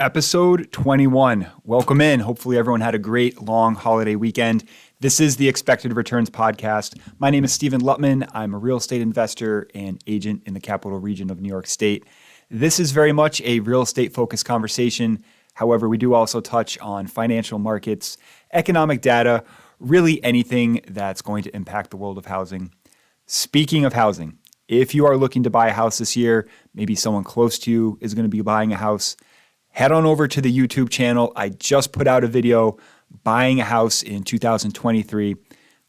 Episode 21. Welcome in. Hopefully everyone had a great long holiday weekend. This is the Expected Returns podcast. My name is Stephen Luttman. I'm a real estate investor and agent in the capital region of New York State. This is very much a real estate focused conversation. However, we do also touch on financial markets, economic data, really anything that's going to impact the world of housing. Speaking of housing, if you are looking to buy a house this year, maybe someone close to you is going to be buying a house, head on over to the YouTube channel. I just put out a video buying a house in 2023.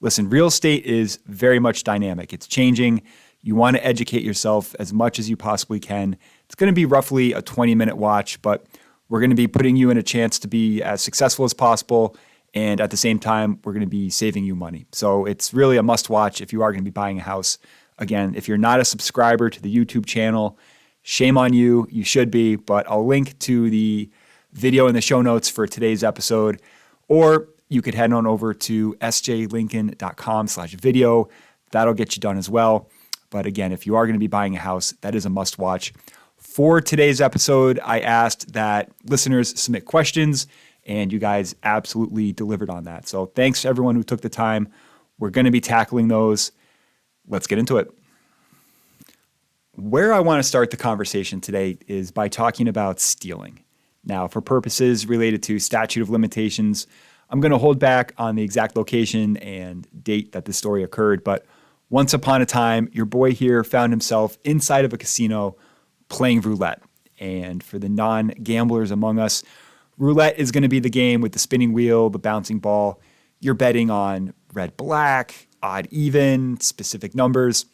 Listen, real estate is very much dynamic. It's changing. You want to educate yourself as much as you possibly can. It's going to be roughly a 20-minute watch, but we're going to be putting you in a chance to be as successful as possible. And at the same time, we're going to be saving you money. So it's really a must watch if you are going to be buying a house. Again, if you're not a subscriber to the YouTube channel, shame on you. You should be, but I'll link to the video in the show notes for today's episode, or you could head on over to sjlincoln.com/video. That'll get you done as well. But again, if you are going to be buying a house, that is a must watch. For today's episode, I asked that listeners submit questions, and you guys absolutely delivered on that. So thanks to everyone who took the time. We're going to be tackling those. Let's get into it. Where I want to start the conversation today is by talking about stealing. Now, for purposes related to statute of limitations, I'm going to hold back on the exact location and date that this story occurred, but once upon a time, your boy here found himself inside of a casino playing roulette. And for the non-gamblers among us, roulette is going to be the game with the spinning wheel, the bouncing ball. You're betting on red, black, odd, even, specific numbers.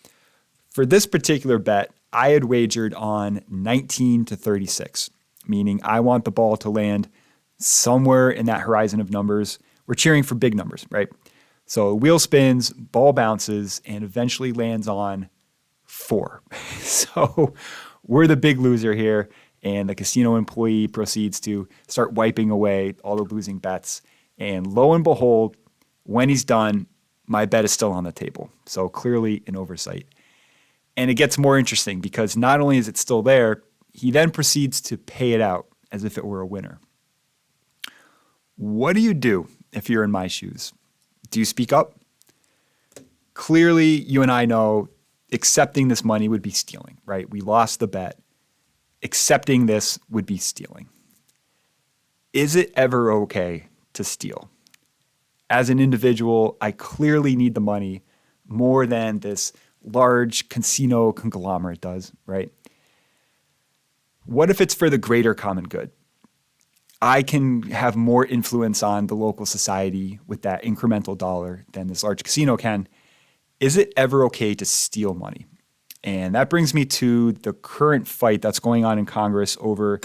For this particular bet, I had wagered on 19 to 36, meaning I want the ball to land somewhere in that horizon of numbers. We're cheering for big numbers, right? So wheel spins, ball bounces, and eventually lands on 4. So we're the big loser here, and the casino employee proceeds to start wiping away all the losing bets. And lo and behold, when he's done, my bet is still on the table. So clearly an oversight. And it gets more interesting because not only is it still there, he then proceeds to pay it out as if it were a winner. What do you do if you're in my shoes? Do you speak up? Clearly, you and I know accepting this money would be stealing, right? We lost the bet. Accepting this would be stealing. Is it ever okay to steal? As an individual, I clearly need the money more than this large casino conglomerate does, right? What if it's for the greater common good? I can have more influence on the local society with that incremental dollar than this large casino can. Is it ever okay to steal money? And that brings me to the current fight that's going on in Congress over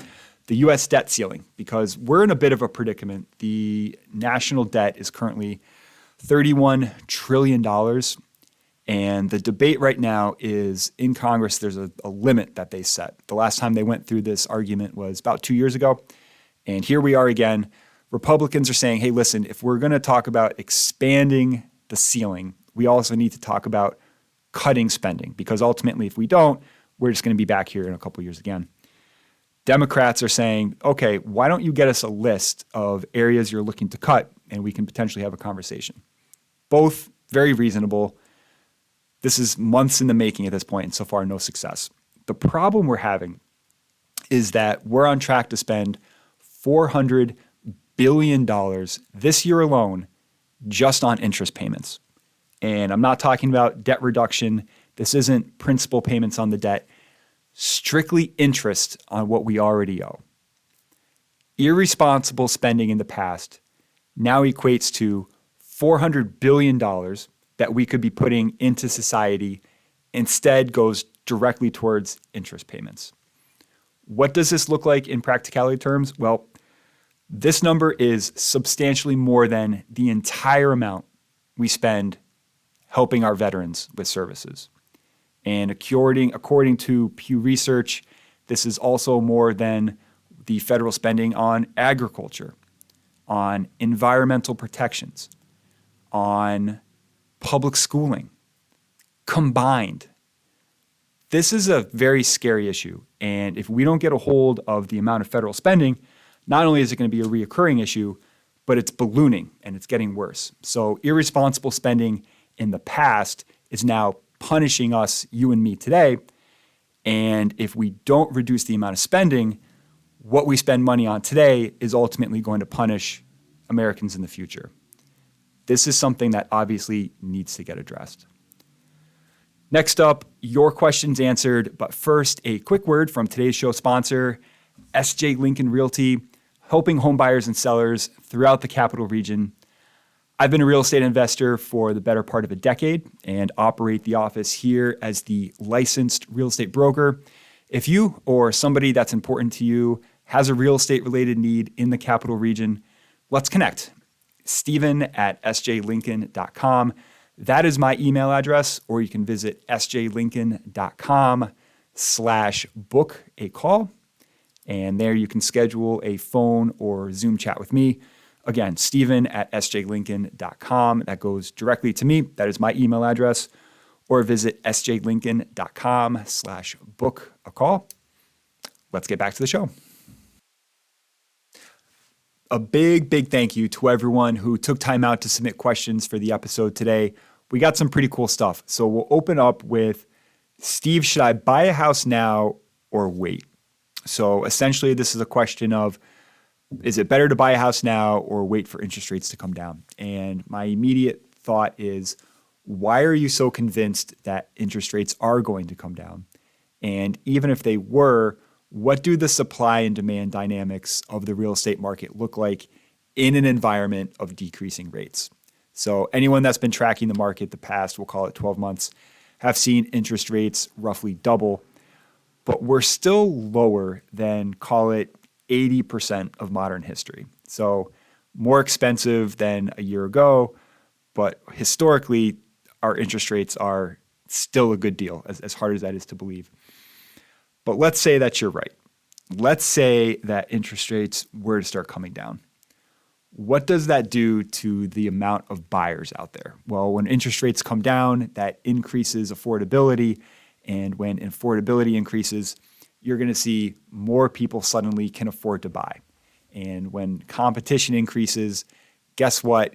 the U.S. debt ceiling, because we're in a bit of a predicament. The national debt is currently $31 trillion. And the debate right now is in Congress, there's a limit that they set. The last time they went through this argument was about 2 years ago. And here we are again. Republicans are saying, hey, listen, if we're going to talk about expanding the ceiling, we also need to talk about cutting spending, because ultimately, if we don't, we're just going to be back here in a couple years again. Democrats are saying, okay, why don't you get us a list of areas you're looking to cut, and we can potentially have a conversation. Both very reasonable. This is months in the making at this point, and so far, no success. The problem we're having is that we're on track to spend $400 billion this year alone just on interest payments. And I'm not talking about debt reduction. This isn't principal payments on the debt, strictly interest on what we already owe. Irresponsible spending in the past now equates to $400 billion that we could be putting into society, instead goes directly towards interest payments. What does this look like in practicality terms? Well, this number is substantially more than the entire amount we spend helping our veterans with services. And according to Pew Research, this is also more than the federal spending on agriculture, on environmental protections, on public schooling, combined. This is a very scary issue. And if we don't get a hold of the amount of federal spending, not only is it going to be a reoccurring issue, but it's ballooning and it's getting worse. So irresponsible spending in the past is now punishing us, you and me today. And if we don't reduce the amount of spending, what we spend money on today is ultimately going to punish Americans in the future. This is something that obviously needs to get addressed. Next up, your questions answered. But first, a quick word from today's show sponsor, SJ Lincoln Realty, helping home buyers and sellers throughout the capital region. I've been a real estate investor for the better part of a decade and operate the office here as the licensed real estate broker. If you or somebody that's important to you has a real estate related need in the capital region, let's connect. Steven at sjlincoln.com. That is my email address, or you can visit sjlincoln.com/book a call. And there you can schedule a phone or Zoom chat with me. Again, Steven at sjlincoln.com. That goes directly to me. That is my email address. Or visit sjlincoln.com/book a call. Let's get back to the show. A big thank you to everyone who took time out to submit questions for the episode today. We got some pretty cool stuff. So we'll open up with, Steve, should I buy a house now or wait? So essentially, this is a question of, is it better to buy a house now or wait for interest rates to come down? And my immediate thought is, why are you so convinced that interest rates are going to come down? And even if they were, what do the supply and demand dynamics of the real estate market look like in an environment of decreasing rates? So anyone that's been tracking the market the past, we'll call it 12 months, have seen interest rates roughly double, but we're still lower than, call it, 80% of modern history. So more expensive than a year ago, but historically, our interest rates are still a good deal, as hard as that is to believe. But let's say that you're right. Let's say that interest rates were to start coming down. What does that do to the amount of buyers out there? Well, when interest rates come down, that increases affordability. And when affordability increases, you're going to see more people suddenly can afford to buy. And when competition increases, guess what?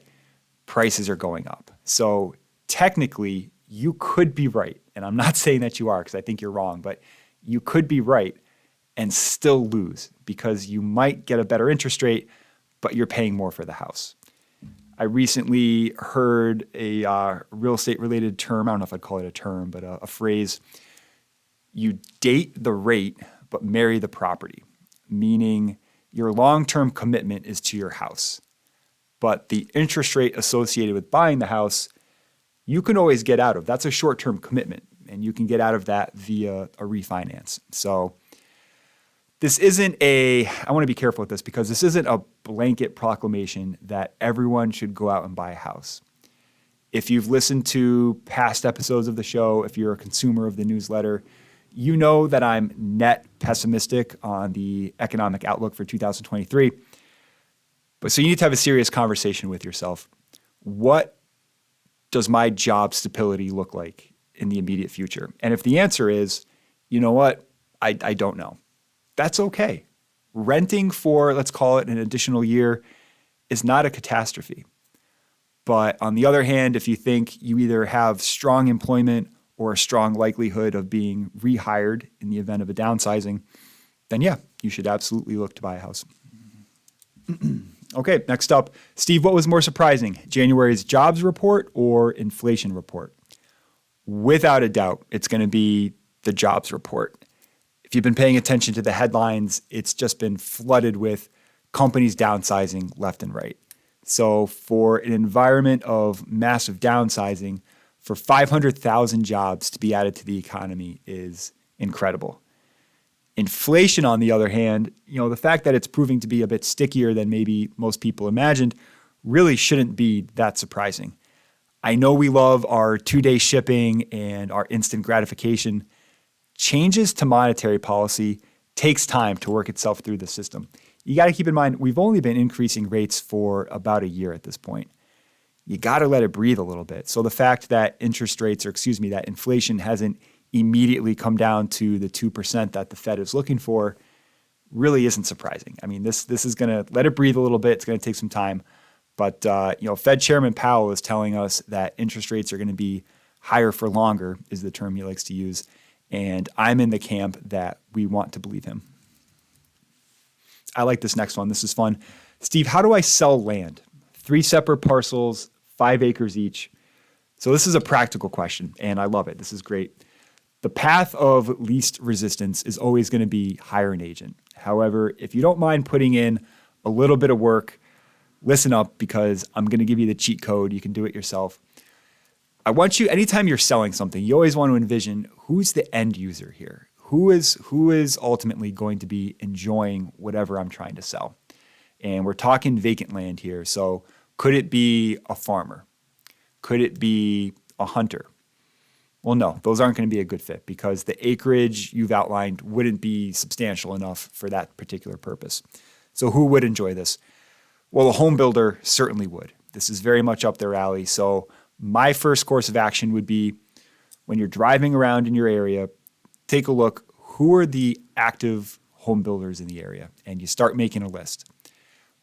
Prices are going up. So technically, you could be right. And I'm not saying that you are, because I think you're wrong, but you could be right and still lose because you might get a better interest rate, but you're paying more for the house. I recently heard a real estate related term. I don't know if I'd call it a term, but a phrase. You date the rate, but marry the property, meaning your long-term commitment is to your house. But the interest rate associated with buying the house, you can always get out of. That's a short-term commitment, and you can get out of that via a refinance. So this isn't I want to be careful with this because this isn't a blanket proclamation that everyone should go out and buy a house. If you've listened to past episodes of the show, if you're a consumer of the newsletter, you know that I'm net pessimistic on the economic outlook for 2023. So you need to have a serious conversation with yourself. What does my job stability look like in the immediate future? And if the answer is, you know what, I don't know, that's okay. Renting for, let's call it, an additional year is not a catastrophe. But on the other hand, if you think you either have strong employment or a strong likelihood of being rehired in the event of a downsizing, then yeah, you should absolutely look to buy a house. Okay, next up, Steve, what was more surprising, January's jobs report or inflation report? Without a doubt, it's going to be the jobs report. If you've been paying attention to the headlines, it's just been flooded with companies downsizing left and right. So for an environment of massive downsizing, for 500,000 jobs to be added to the economy is incredible. Inflation, on the other hand, the fact that it's proving to be a bit stickier than maybe most people imagined really shouldn't be that surprising. I know we love our 2-day shipping and our instant gratification. Changes to monetary policy takes time to work itself through the system. You got to keep in mind, we've only been increasing rates for about a year at this point. You got to let it breathe a little bit. So the fact that that inflation hasn't immediately come down to the 2% that the Fed is looking for really isn't surprising. I mean, this is going to let it breathe a little bit. It's going to take some time. But, Fed Chairman Powell is telling us that interest rates are going to be higher for longer, is the term he likes to use. And I'm in the camp that we want to believe him. I like this next one. This is fun. Steve, how do I sell land? 3 separate parcels, 5 acres each. So this is a practical question, and I love it. This is great. The path of least resistance is always going to be hire an agent. However, if you don't mind putting in a little bit of work, listen up, because I'm going to give you the cheat code. You can do it yourself. I want you, anytime you're selling something, you always want to envision who's the end user here. Who is ultimately going to be enjoying whatever I'm trying to sell? And we're talking vacant land here. So could it be a farmer? Could it be a hunter? Well, no, those aren't going to be a good fit because the acreage you've outlined wouldn't be substantial enough for that particular purpose. So who would enjoy this? Well, a home builder certainly would. This is very much up their alley. So my first course of action would be, when you're driving around in your area, take a look. Who are the active home builders in the area? And you start making a list.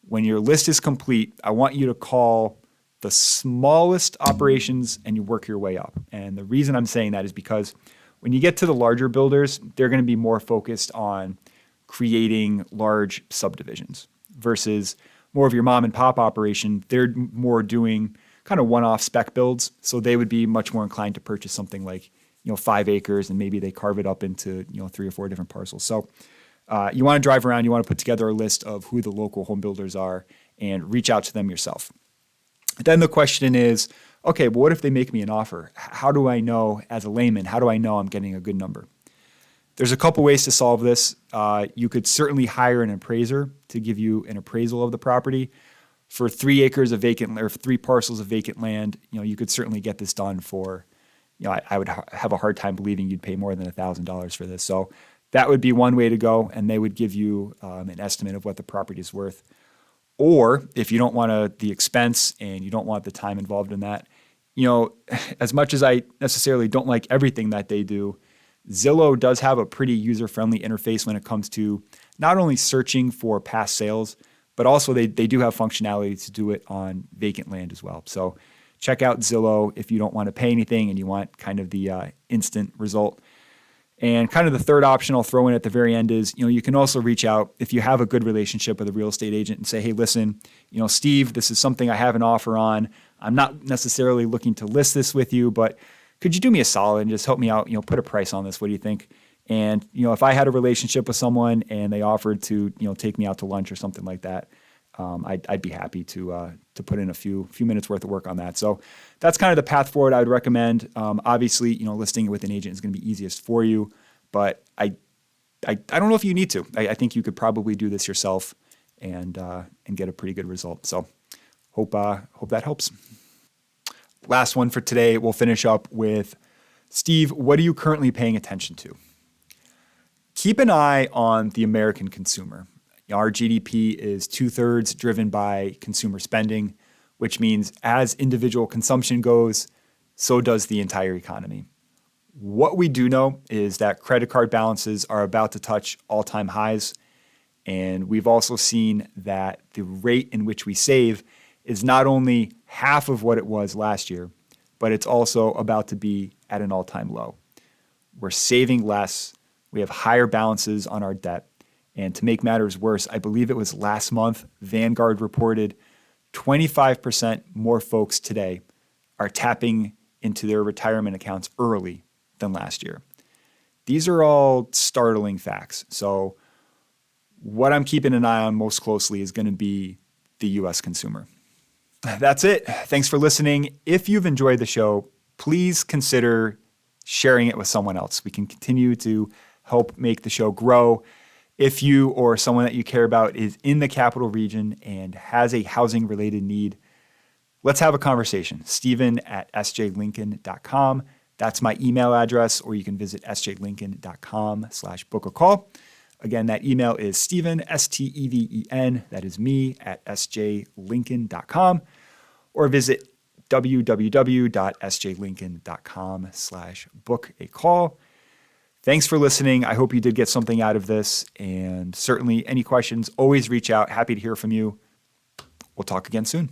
When your list is complete, I want you to call the smallest operations and you work your way up. And the reason I'm saying that is because when you get to the larger builders, they're going to be more focused on creating large subdivisions versus more of your mom and pop operation. They're more doing kind of one-off spec builds. So they would be much more inclined to purchase something like, 5 acres, and maybe they carve it up into, 3 or 4 different parcels. So you want to drive around, you want to put together a list of who the local home builders are and reach out to them yourself. Then the question is, okay, but what if they make me an offer? How do I know, as a layman, how do I know I'm getting a good number? There's a couple ways to solve this. You could certainly hire an appraiser to give you an appraisal of the property. For 3 acres of vacant, or 3 parcels of vacant land, you could certainly get this done for, I would have a hard time believing you'd pay more than $1,000 for this. So that would be one way to go, and they would give you an estimate of what the property is worth. Or if you don't want the expense and you don't want the time involved in that, as much as I necessarily don't like everything that they do, Zillow does have a pretty user-friendly interface when it comes to not only searching for past sales, but also they do have functionality to do it on vacant land as well. So check out Zillow if you don't want to pay anything and you want kind of the instant result. And kind of the third option I'll throw in at the very end is, you can also reach out if you have a good relationship with a real estate agent and say, hey, listen, Steve, this is something I have an offer on. I'm not necessarily looking to list this with you, but could you do me a solid and just help me out, put a price on this? What do you think? And, if I had a relationship with someone and they offered to, take me out to lunch or something like that, I'd be happy to put in a few minutes worth of work on that. So that's kind of the path forward I would recommend. Obviously, listing it with an agent is going to be easiest for you, but I don't know if you need to. I think you could probably do this yourself and get a pretty good result. So hope that helps. Last one for today, we'll finish up with, Steve, what are you currently paying attention to? Keep an eye on the American consumer. Our GDP is 2/3 driven by consumer spending, which means as individual consumption goes, so does the entire economy. What we do know is that credit card balances are about to touch all-time highs, and we've also seen that the rate in which we save is not only half of what it was last year, but it's also about to be at an all-time low. We're saving less, we have higher balances on our debt, and to make matters worse, I believe it was last month, Vanguard reported 25% more folks today are tapping into their retirement accounts early than last year. These are all startling facts. So what I'm keeping an eye on most closely is going to be the U.S. consumer. That's it. Thanks for listening. If you've enjoyed the show, please consider sharing it with someone else. We can continue to help make the show grow. If you or someone that you care about is in the capital region and has a housing-related need, let's have a conversation. Steven@sjlincoln.com. That's my email address, or you can visit sjlincoln.com/book a call. Again, that email is Steven, Steven, that is me, @sjlincoln.com, or visit www.sjlincoln.com/book a call. Thanks for listening. I hope you did get something out of this. And certainly any questions, always reach out. Happy to hear from you. We'll talk again soon.